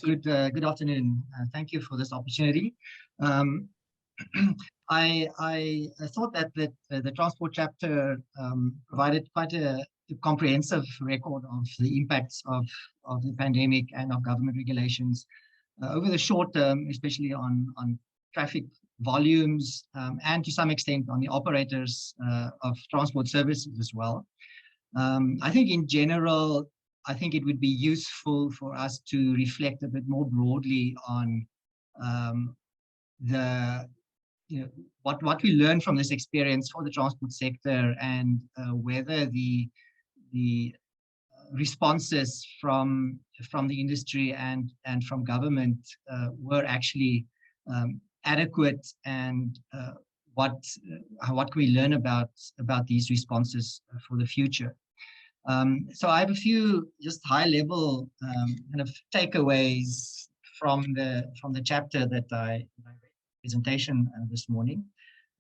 Good afternoon. Thank you for this opportunity. Um, I thought that the transport chapter provided quite a comprehensive record of the impacts of the pandemic and of government regulations over the short term, especially on traffic volumes and to some extent on the operators of transport services as well. I think in general, I think it would be useful for us to reflect a bit more broadly on the what we learned from this experience for the transport sector and whether the responses from the industry and from government were actually adequate, and what can we learn about these responses for the future. So I have a few just high-level kind of takeaways from the chapter that I presentation this morning.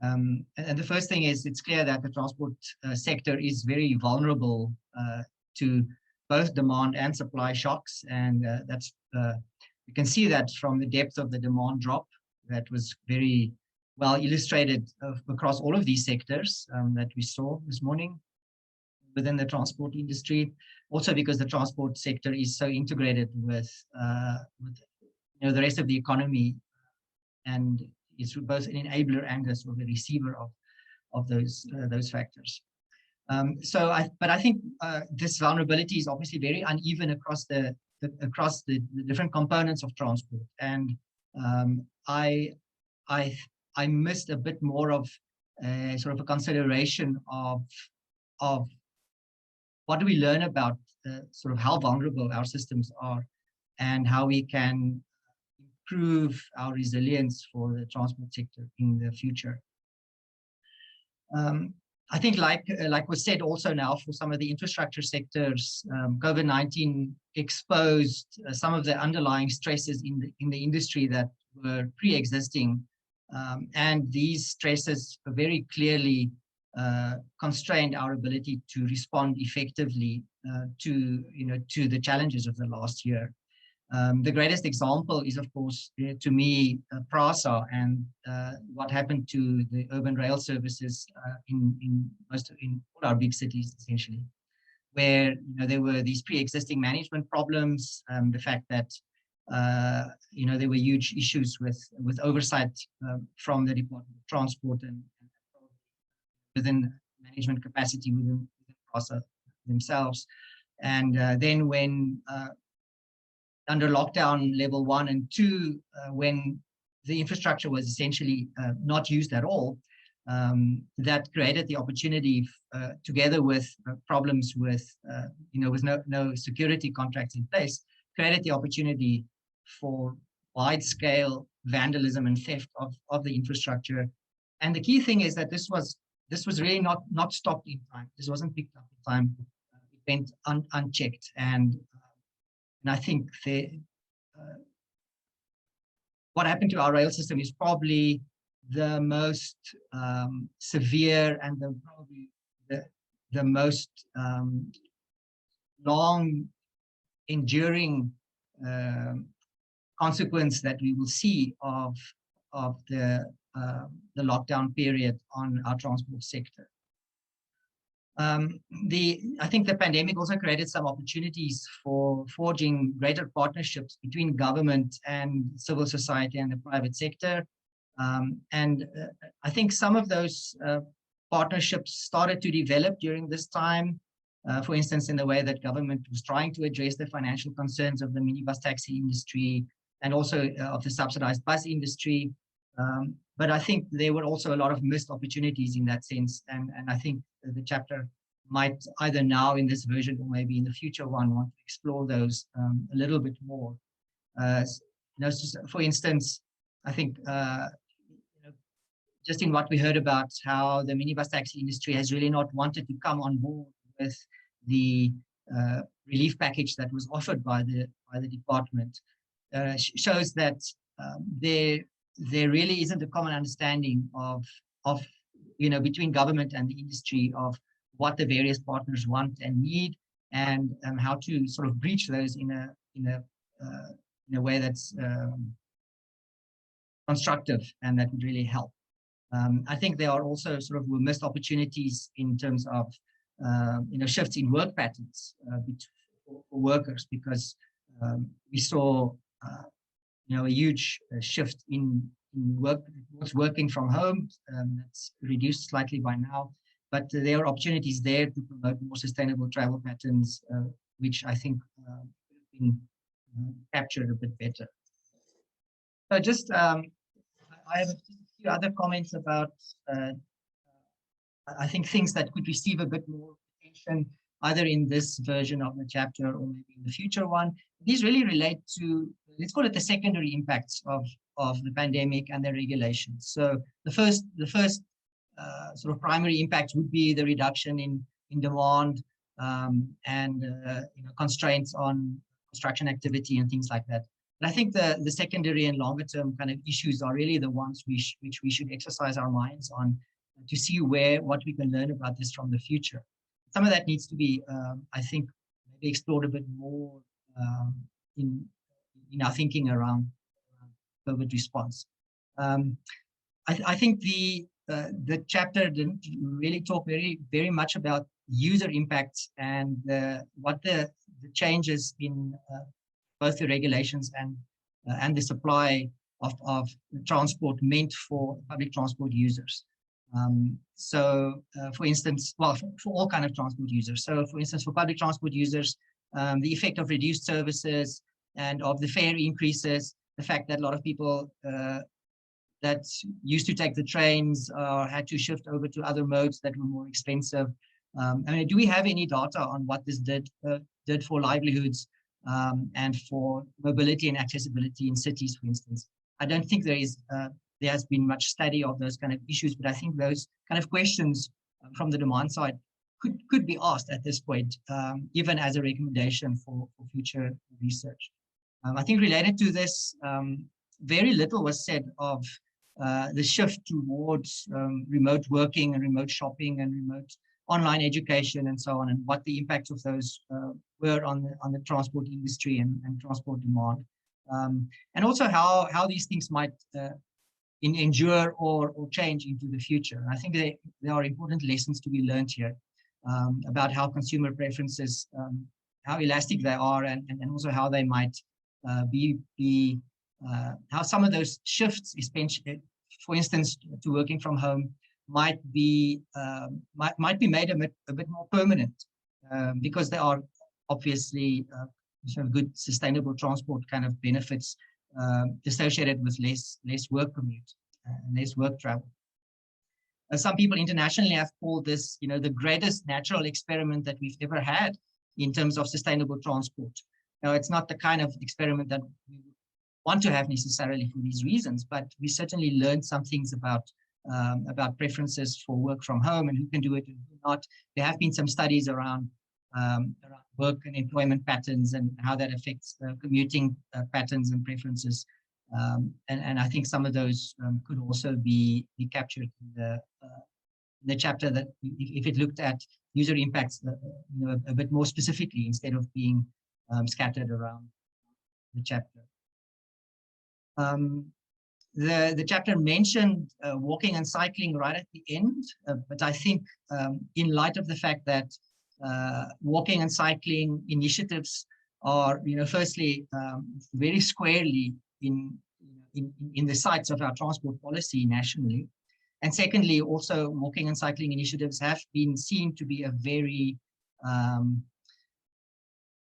And the first thing is, it's clear that the transport sector is very vulnerable to both demand and supply shocks, and that's you can see that from the depth of the demand drop that was very well illustrated across all of these sectors that we saw this morning within the transport industry. Also because the transport sector is so integrated with the rest of the economy, and it's both an enabler and a sort of a receiver of those factors. But I think this vulnerability is obviously very uneven across the different components of transport, and I missed a bit more of sort of a consideration of what do we learn about sort of how vulnerable our systems are and how we can improve our resilience for the transport sector in the future. I think like was said also now for some of the infrastructure sectors, COVID-19 exposed some of the underlying stresses in the industry that were pre-existing, and these stresses very clearly constrained our ability to respond effectively to the challenges of the last year. The greatest example is, of course, to me, PRASA and what happened to the urban rail services in all our big cities, essentially, where there were these pre-existing management problems, the fact that there were huge issues with oversight from the Department of Transport and within management capacity within PRASA themselves, and then when under lockdown level 1 and 2, when the infrastructure was essentially not used at all, that created the opportunity, together with problems with no security contracts in place, created the opportunity for wide-scale vandalism and theft of the infrastructure. And the key thing is that this was really not stopped in time. This wasn't picked up in time. It went unchecked, and I think what happened to our rail system is probably the most severe and probably the most long enduring consequence that we will see of the lockdown period on our transport sector. I think the pandemic also created some opportunities for forging greater partnerships between government and civil society and the private sector. And I think some of those partnerships started to develop during this time, for instance, in the way that government was trying to address the financial concerns of the minibus taxi industry and also of the subsidized bus industry. But I think there were also a lot of missed opportunities in that sense. And I think the chapter might either now in this version or maybe in the future one want to explore those a little bit more. For instance, I think just in what we heard about how the minibus taxi industry has really not wanted to come on board with the relief package that was offered by the department, shows that there really isn't a common understanding of between government and the industry of what the various partners want and need, and how to sort of breach those in a in a way that's constructive and that would really help. I think there are also sort of missed opportunities in terms of shifts in work patterns for workers, because we saw a huge shift in working from home. That's reduced slightly by now, but there are opportunities there to promote more sustainable travel patterns, which I think have been captured a bit better. So just I have a few other comments about I think things that could receive a bit more attention, either in this version of the chapter or maybe in the future one. These really relate to, let's call it, the secondary impacts of the pandemic and the regulations. So the first sort of primary impact would be the reduction in demand and constraints on construction activity and things like that. But I think the secondary and longer term kind of issues are really the ones which we should exercise our minds on, to see what we can learn about this from the future. Some of that needs to be, I think, maybe explored a bit more in our thinking around COVID response. I think the chapter didn't really talk very much about user impacts and what the changes in both the regulations and the supply of transport meant for public transport users. For instance, well, for all kind of transport users. So for instance, for public transport users, the effect of reduced services and of the fare increases, the fact that a lot of people that used to take the trains had to shift over to other modes that were more expensive. I mean, do we have any data on what this did for livelihoods and for mobility and accessibility in cities, for instance? I don't think there has been much study of those kind of issues, but I think those kind of questions from the demand side could be asked at this point, even as a recommendation for future research. I think related to this, very little was said of the shift towards remote working and remote shopping and remote online education and so on, and what the impacts of those were on the transport industry and transport demand, and also how these things might endure or change into the future. And I think there are important lessons to be learned here about how consumer preferences, how elastic they are, and also how they might how some of those shifts, especially, for instance, to working from home, might be made a bit more permanent, because there are obviously sort of good sustainable transport kind of benefits associated with less work commute and less work travel. Some people internationally have called this, the greatest natural experiment that we've ever had in terms of sustainable transport. Now, it's not the kind of experiment that we want to have necessarily for these reasons, but we certainly learned some things about preferences for work from home and who can do it and who not. There have been some studies around work and employment patterns and how that affects commuting patterns and preferences. And I think some of those could also be captured in the chapter, that if it looked at user impacts a bit more specifically, instead of being scattered around the chapter. The chapter mentioned walking and cycling right at the end, but I think in light of the fact that walking and cycling initiatives are, firstly, very squarely in the sights of our transport policy nationally, and secondly, also walking and cycling initiatives have been seen to be a very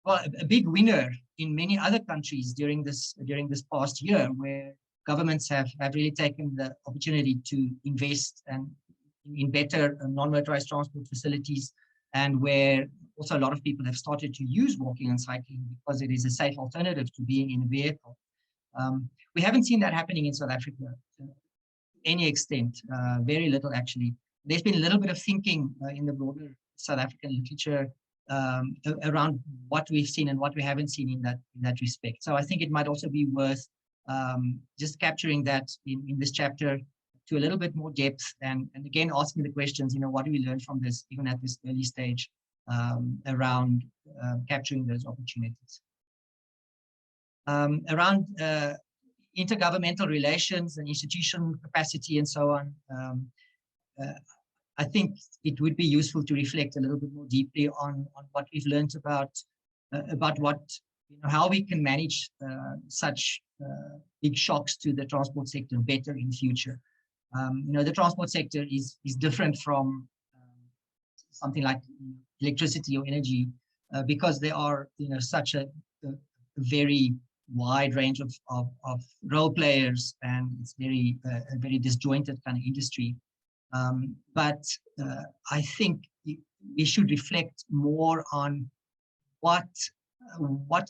a big winner in many other countries during this past year, where governments have really taken the opportunity to invest in better non-motorized transport facilities, and where also a lot of people have started to use walking and cycling because it is a safe alternative to being in a vehicle. We haven't seen that happening in South Africa to any extent, very little actually. There's been a little bit of thinking in the broader South African literature around what we've seen and what we haven't seen in that respect. So I think it might also be worth just capturing that in this chapter to a little bit more depth, and again asking the questions, what do we learn from this, even at this early stage, around capturing those opportunities. Around intergovernmental relations and institutional capacity and so on, I think it would be useful to reflect a little bit more deeply on what we've learned about what, how we can manage such big shocks to the transport sector better in future. The transport sector is different from something like electricity or energy because there are such a very wide range of role players, and it's a very disjointed kind of industry. But I think we should reflect more on what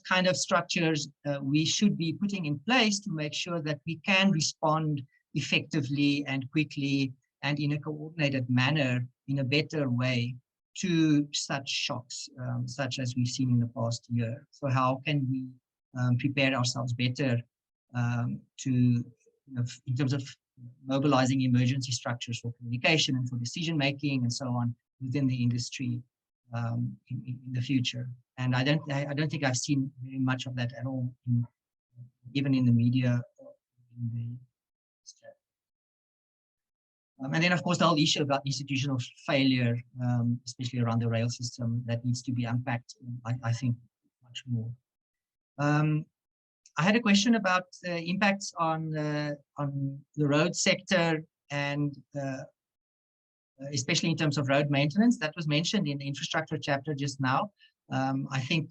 kind of structures we should be putting in place to make sure that we can respond effectively and quickly and in a coordinated manner in a better way to such shocks, such as we've seen in the past year. So how can we prepare ourselves better in terms of mobilizing emergency structures for communication and for decision making and so on within the industry in the future. And I don't think I've seen very much of that at all, even in the media. And then, of course, the whole issue about institutional failure, especially around the rail system, that needs to be unpacked, I think, much more. I had a question about impacts on the road sector, and especially in terms of road maintenance. That was mentioned in the infrastructure chapter just now. I think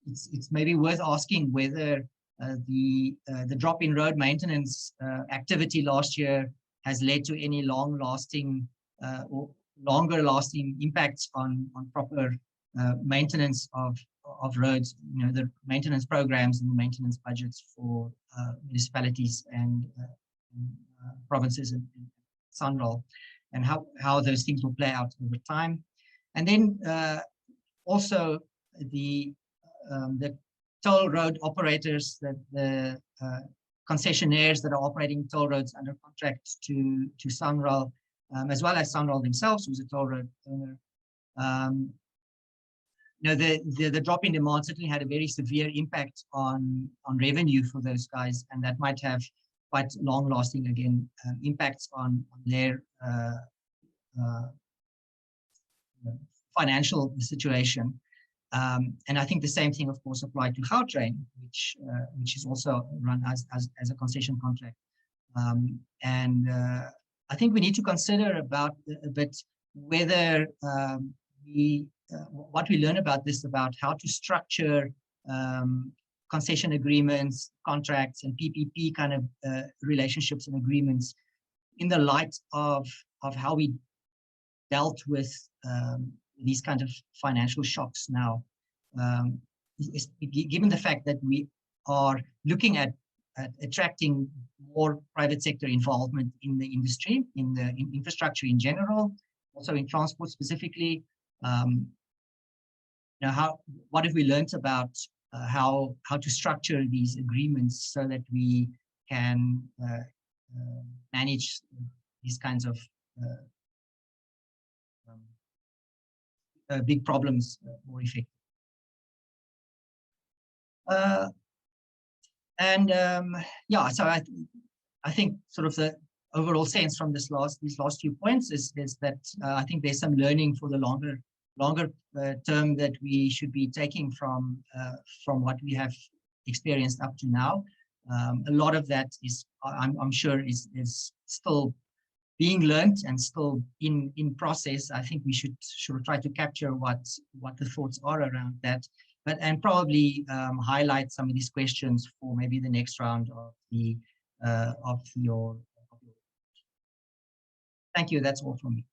it's maybe worth asking whether the drop in road maintenance activity last year has led to any long-lasting or longer-lasting impacts on proper maintenance of roads. The maintenance programs and the maintenance budgets for municipalities and provinces and SANRAL, and how those things will play out over time. And then also the toll road operators, the concessionaires that are operating toll roads under contract to SANRAL, as well as SANRAL themselves, who's a toll road owner. The drop in demand certainly had a very severe impact on revenue for those guys, and that might have quite long-lasting, again, impacts on their financial situation. And I think the same thing, of course, applied to Gautrain, which is also run as a concession contract. And I think we need to consider a bit whether what we learn about this, about how to structure concession agreements, contracts, and PPP kind of relationships and agreements in the light of how we dealt with these kind of financial shocks now. Given the fact that we are looking at attracting more private sector involvement in the industry, in infrastructure in general, also in transport specifically. What have we learned about how to structure these agreements so that we can manage these kinds of big problems more effectively. So I think sort of the overall sense from these last few points is that I think there's some learning for the longer term that we should be taking from what we have experienced up to now. A lot of that is, I'm sure, is still being learned and still in process. I think we should try to capture what the thoughts are around that, and probably highlight some of these questions for maybe the next round of your. Thank you. That's all from me.